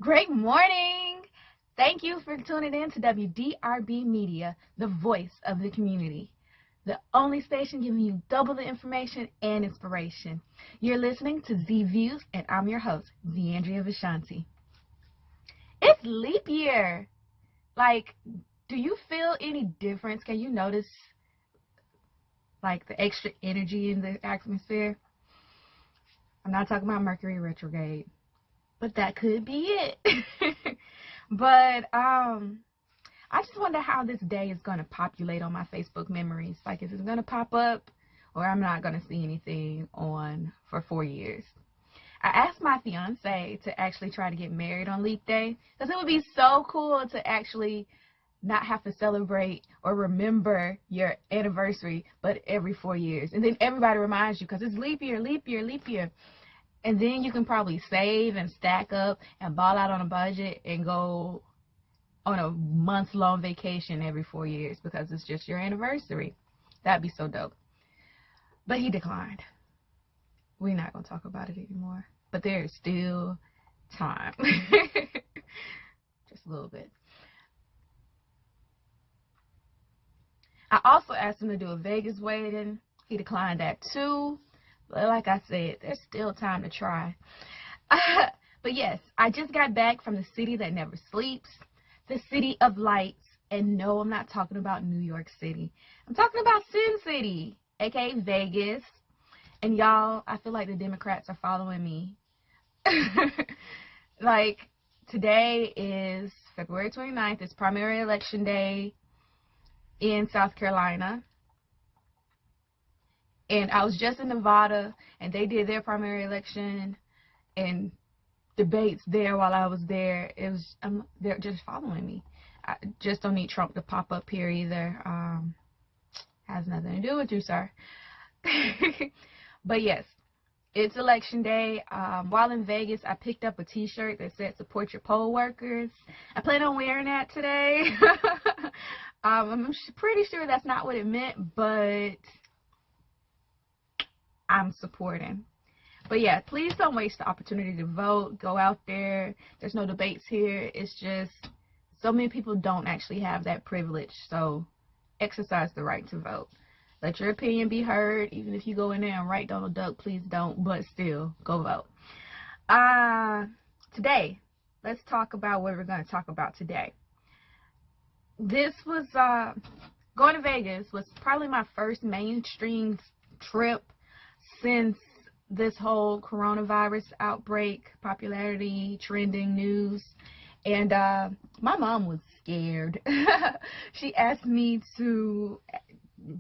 Great morning! Thank you for tuning in to WDRB Media, the voice of the community. The only station giving you double the information and inspiration. You're listening to Z Views, and I'm your host, Zandria Vishanti. It's leap year! Like, do you feel any difference? Can you notice, like, the extra energy in the atmosphere? I'm not talking about Mercury retrograde, but that could be it. But I just wonder how this day is going to populate on my Facebook memories. Like, is it going to pop up, or I'm not going to see anything on for 4 years? I asked my fiance to actually try to get married on Leap Day, because it would be so cool to actually not have to celebrate or remember your anniversary, but every 4 years. And then everybody reminds you, because it's leap year, leap year, leap year. And then you can probably save and stack up and ball out on a budget and go on a month-long vacation every 4 years because it's just your anniversary. That'd be so dope. But he declined. We're not going to talk about it anymore. But there is still time. Just a little bit. I also asked him to do a Vegas wedding. He declined that too. But like I said, there's still time to try. But yes, I just got back from the city that never sleeps, the city of lights. And no, I'm not talking about New York City. I'm talking about Sin City, aka Vegas. And y'all, I feel like the Democrats are following me. Like, today is February 29th. It's primary election day in South Carolina. And I was just in Nevada, and they did their primary election and debates there while I was there. They're just following me. I just don't need Trump to pop up here either. Has nothing to do with you, sir. But yes, it's election day. While in Vegas, I picked up a T-shirt that said "Support your poll workers." I plan on wearing that today. I'm pretty sure that's not what it meant, but I'm supporting. But yeah, please don't waste the opportunity to vote. Go out there. There's no debates here. It's just so many people don't actually have that privilege. So exercise the right to vote. Let your opinion be heard. Even if you go in there and write Donald Duck, please don't. But still, go vote. Today, let's talk about what we're going to talk about today. This was, going to Vegas was probably my first mainstream trip since this whole coronavirus outbreak, popularity, trending news. And my mom was scared. She asked me to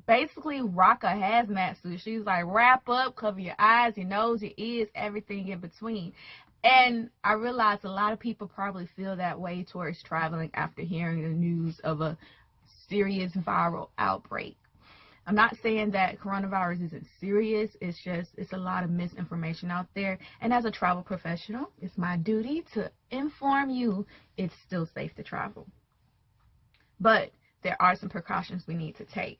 basically rock a hazmat suit. She was like, wrap up, cover your eyes, your nose, your ears, everything in between. And I realized a lot of people probably feel that way towards traveling after hearing the news of a serious viral outbreak. I'm not saying that coronavirus isn't serious. It's a lot of misinformation out there. And as a travel professional, it's my duty to inform you it's still safe to travel. But there are some precautions we need to take.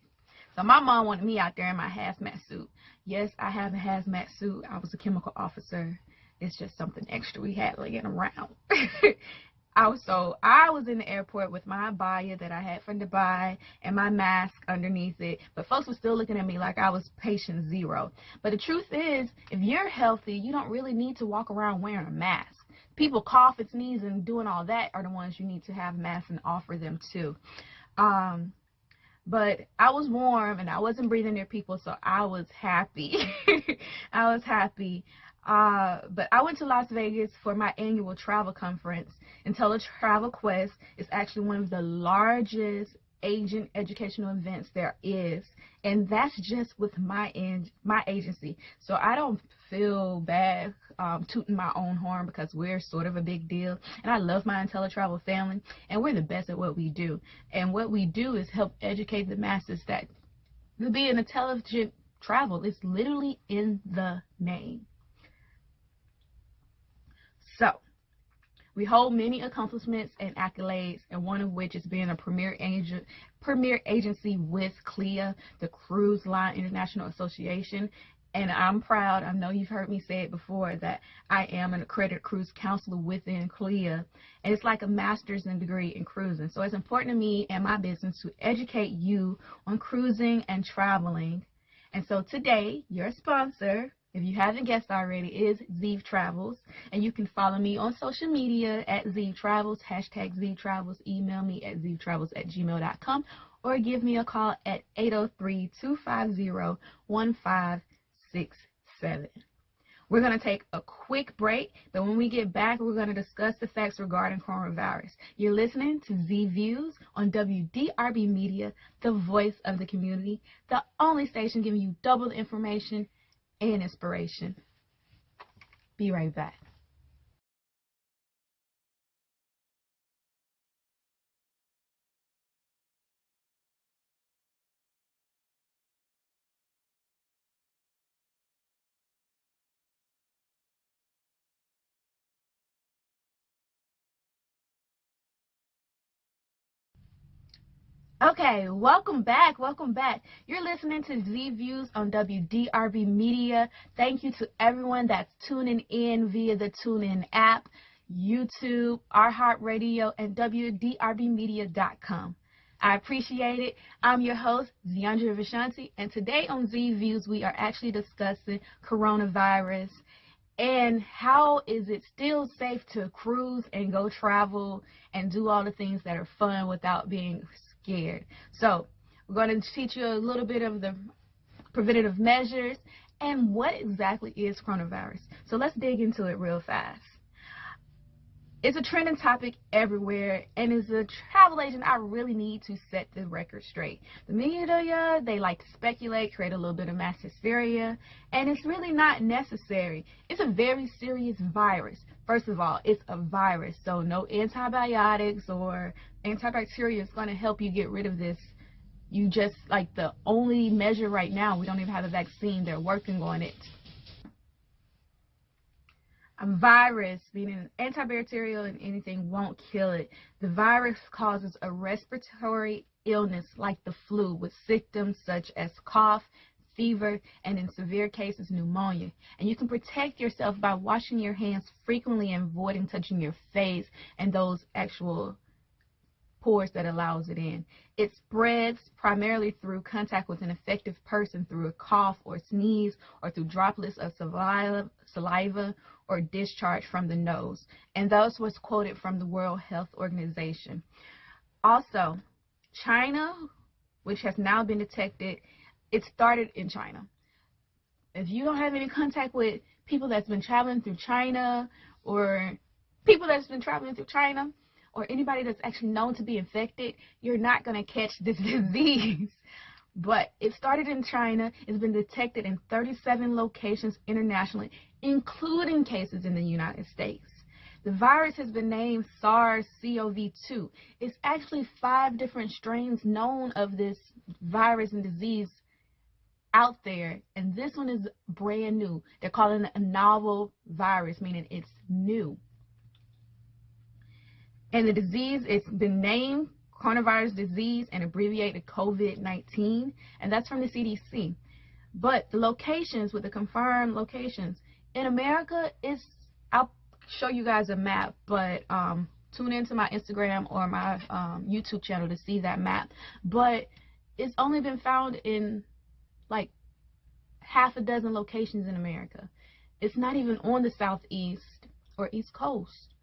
So my mom wanted me out there in my hazmat suit. Yes, I have a hazmat suit. I was a chemical officer. It's just something extra we had laying around. I was in the airport with my abaya that I had from Dubai and my mask underneath it, but folks were still looking at me like I was patient zero. But the truth is, if you're healthy, you don't really need to walk around wearing a mask. People cough and sneeze and doing all that are the ones you need to have masks and offer them to. But I was warm and I wasn't breathing near people, so I was happy. I was happy. But I went to Las Vegas for my annual travel conference. Travel Quest is actually one of the largest agent educational events there is, and that's just with my agency. So I don't feel bad tooting my own horn because we're sort of a big deal, and I love my IntelliTravel family, and we're the best at what we do. And what we do is help educate the masses that being intelligent travel is literally in the name. So, we hold many accomplishments and accolades, and one of which is being a premier agency with CLIA, the Cruise Line International Association, And I'm proud, I know you've heard me say it before, that I am an accredited cruise counselor within CLIA. And it's like a master's in degree in cruising. So it's important to me and my business to educate you on cruising and traveling. And so today, your sponsor, if you haven't guessed already, is Zeev Travels. And you can follow me on social media at Zeev Travels, hashtag Zeev Travels. Email me at zeevtravels@gmail.com or give me a call at 803-250-1567. We're going to take a quick break, but when we get back, we're going to discuss the facts regarding coronavirus. You're listening to Z Views on WDRB Media, the voice of the community, the only station giving you double the information and inspiration. Be right back. Okay, welcome back. Welcome back. You're listening to Z Views on WDRB Media. Thank you to everyone that's tuning in via the TuneIn app, YouTube, iHeartRadio, and WDRBmedia.com. I appreciate it. I'm your host, Ziandra Vishanti, and today on Z Views, we are actually discussing coronavirus and how is it still safe to cruise and go travel and do all the things that are fun without being scared. So we're going to teach you a little bit of the preventative measures and what exactly is coronavirus. So let's dig into it real fast. It's a trending topic everywhere, and as a travel agent, I really need to set the record straight. The media, they like to speculate, create a little bit of mass hysteria, and it's really not necessary. It's a very serious virus. First of all, it's a virus, so no antibiotics or antibacterial is going to help you get rid of this. You just, like, the only measure right now, we don't even have a vaccine. They're working on it. A virus, meaning antibacterial and anything, won't kill it. The virus causes a respiratory illness like the flu with symptoms such as cough, fever, and in severe cases, pneumonia. And you can protect yourself by washing your hands frequently and avoiding touching your face and those actual pores that allows it in. It spreads primarily through contact with an infected person through a cough or sneeze or through droplets of saliva or discharge from the nose. And those was quoted from the World Health Organization. Also, China, which has now been detected, it started in China. If you don't have any contact with people that's been traveling through China or people that's been traveling through China, or anybody that's actually known to be infected, you're not going to catch this disease. But it started in China. It's been detected in 37 locations internationally, including cases in the United States. The virus has been named SARS-CoV-2. It's actually 5 different strains known of this virus and disease out there, and this one is brand new. They're calling it a novel virus, meaning it's new. And the disease, it's been named coronavirus disease and abbreviated COVID-19, and that's from the CDC. But the locations, with the confirmed locations, in America, I'll show you guys a map, but tune into my Instagram or my YouTube channel to see that map. But it's only been found in like half a dozen locations in America. It's not even on the southeast or east coast.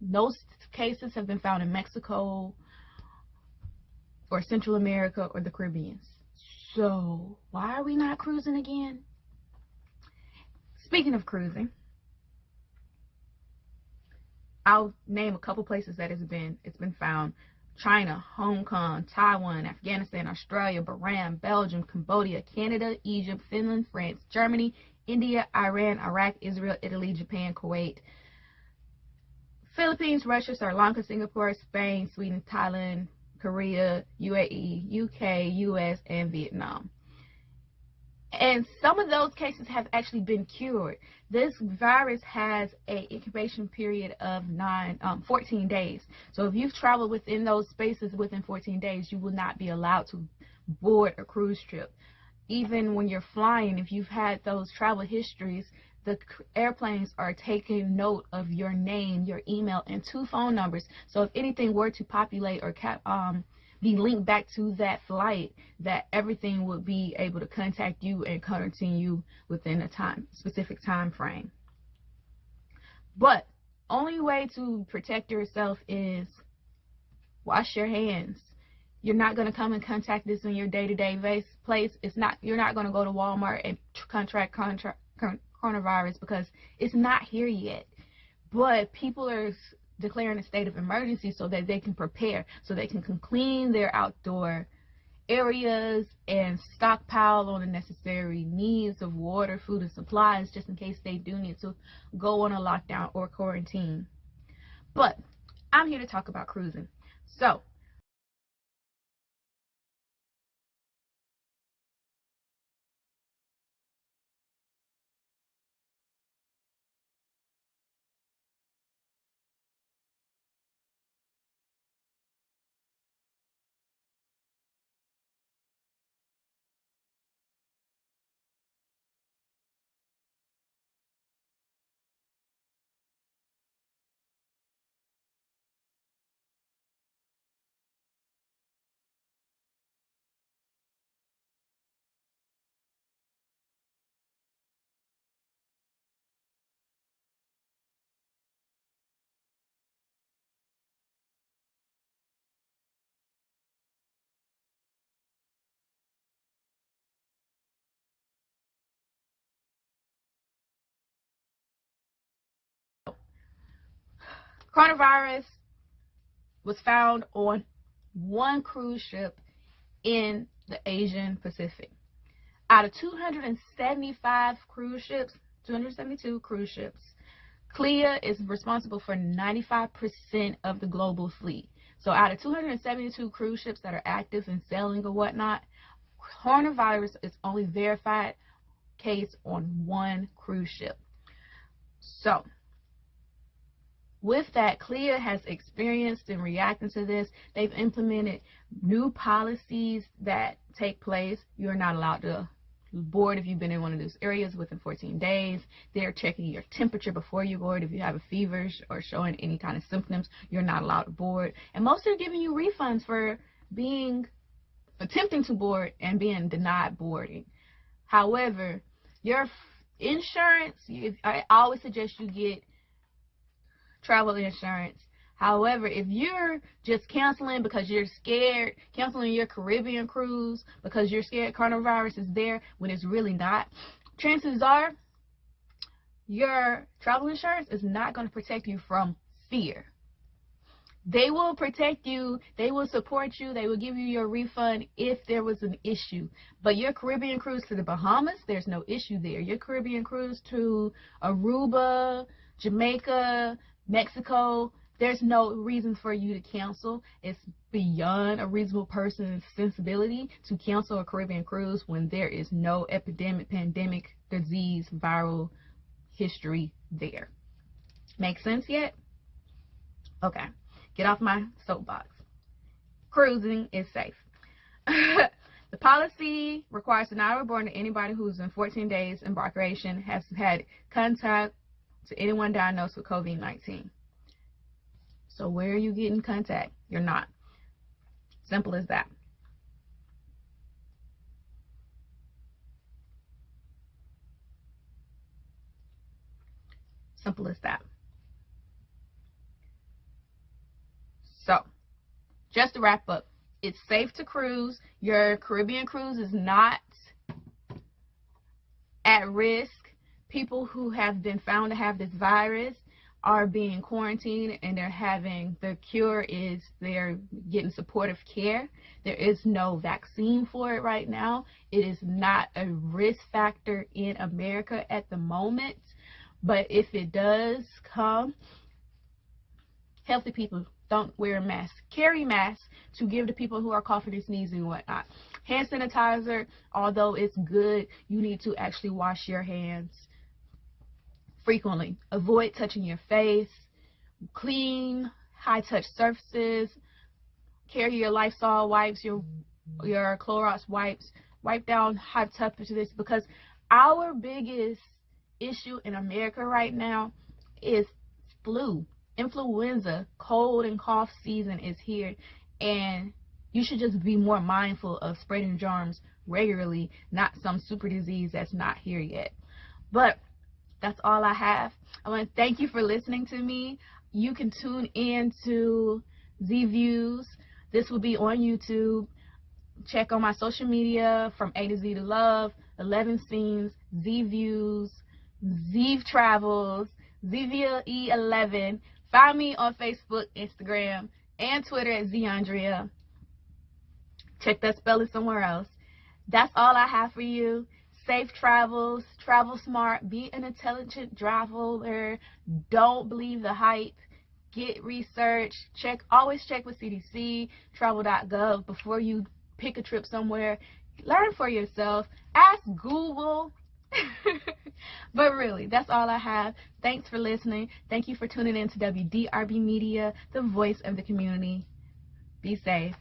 Those cases have been found in Mexico or Central America or the Caribbean. So why are we not cruising again? Speaking of cruising, I'll name a couple places that it's been found. China, Hong Kong, Taiwan, Afghanistan, Australia, Bahrain, Belgium, Cambodia, Canada, Egypt, Finland, France, Germany, India, Iran, Iraq, Israel, Italy, Japan, Kuwait, Philippines, Russia, Sri Lanka, Singapore, Spain, Sweden, Thailand, Korea, UAE, UK, US, and Vietnam. And some of those cases have actually been cured. This virus has an incubation period of 14 days. So if you've traveled within those spaces within 14 days, you will not be allowed to board a cruise ship. even when you're flying, if you've had those travel histories, the airplanes are taking note of your name, your email, and 2 phone numbers. So if anything were to populate or be linked back to that flight, that everything would be able to contact you and continue within a specific time frame. But only way to protect yourself is wash your hands. You're not going to come in contact this in your day-to-day place. You're not going to go to Walmart and contract coronavirus because it's not here yet. But people are declaring a state of emergency so that they can prepare, so they can clean their outdoor areas and stockpile on the necessary needs of water, food, and supplies just in case they do need to go on a lockdown or quarantine. But I'm here to talk about cruising. So coronavirus was found on one cruise ship in the Asian Pacific. Out of 275 cruise ships, 272 cruise ships, CLIA is responsible for 95% of the global fleet. So out of 272 cruise ships that are active and sailing or whatnot, coronavirus is only verified case on one cruise ship. So with that, CLIA has experienced and reacting to this. They've implemented new policies that take place. You're not allowed to board if you've been in one of those areas within 14 days. They're checking your temperature before you board. If you have a fever or showing any kind of symptoms, you're not allowed to board. And most are giving you refunds for attempting to board and being denied boarding. However, your insurance, I always suggest you get travel insurance. However, if you're just canceling because you're scared, canceling your Caribbean cruise because you're scared coronavirus is there when it's really not, chances are your travel insurance is not going to protect you from fear. They will protect you, they will support you, they will give you your refund if there was an issue. But your Caribbean cruise to the Bahamas, there's no issue there. Your Caribbean cruise to Aruba, Jamaica, Mexico, there's no reason for you to cancel. It's beyond a reasonable person's sensibility to cancel a Caribbean cruise when there is no epidemic, pandemic, disease, viral history there. Make sense yet? Okay, get off my soapbox. Cruising is safe. The policy requires denial of boarding to anybody who's in 14 days embarkation has had contact to anyone diagnosed with COVID-19. So where are you getting contact? You're not. Simple as that. Simple as that. So, just to wrap up, it's safe to cruise. Your Caribbean cruise is not at risk. People who have been found to have this virus are being quarantined, and the cure is they're getting supportive care. There is no vaccine for it right now. It is not a risk factor in America at the moment, but if it does come, healthy people don't wear a mask. Carry masks to give to people who are coughing and sneezing and whatnot. Hand sanitizer, although it's good, you need to actually wash your hands frequently. Avoid touching your face. Clean, high-touch surfaces. Carry your Lysol wipes, your Clorox wipes wipe down hot temperatures, because our biggest issue in America right now is flu, influenza, cold and cough season is here, and you should just be more mindful of spreading germs regularly, not some super disease that's not here yet. But that's all I have. I want to thank you for listening to me. You can tune in to Z Views. This will be on YouTube. Check on my social media, from A to Z to Love, 11 Scenes, Z Views, Z Travels, ZVE11. Find me on Facebook, Instagram, and Twitter at Zandria. Check that spelling somewhere else. That's all I have for you. Safe travels, travel smart, be an intelligent traveler. Don't believe the hype. Get research. Always check with CDC, travel.gov before you pick a trip somewhere. Learn for yourself. Ask Google. But really, that's all I have. Thanks for listening. Thank you for tuning in to WDRB Media, the voice of the community. Be safe.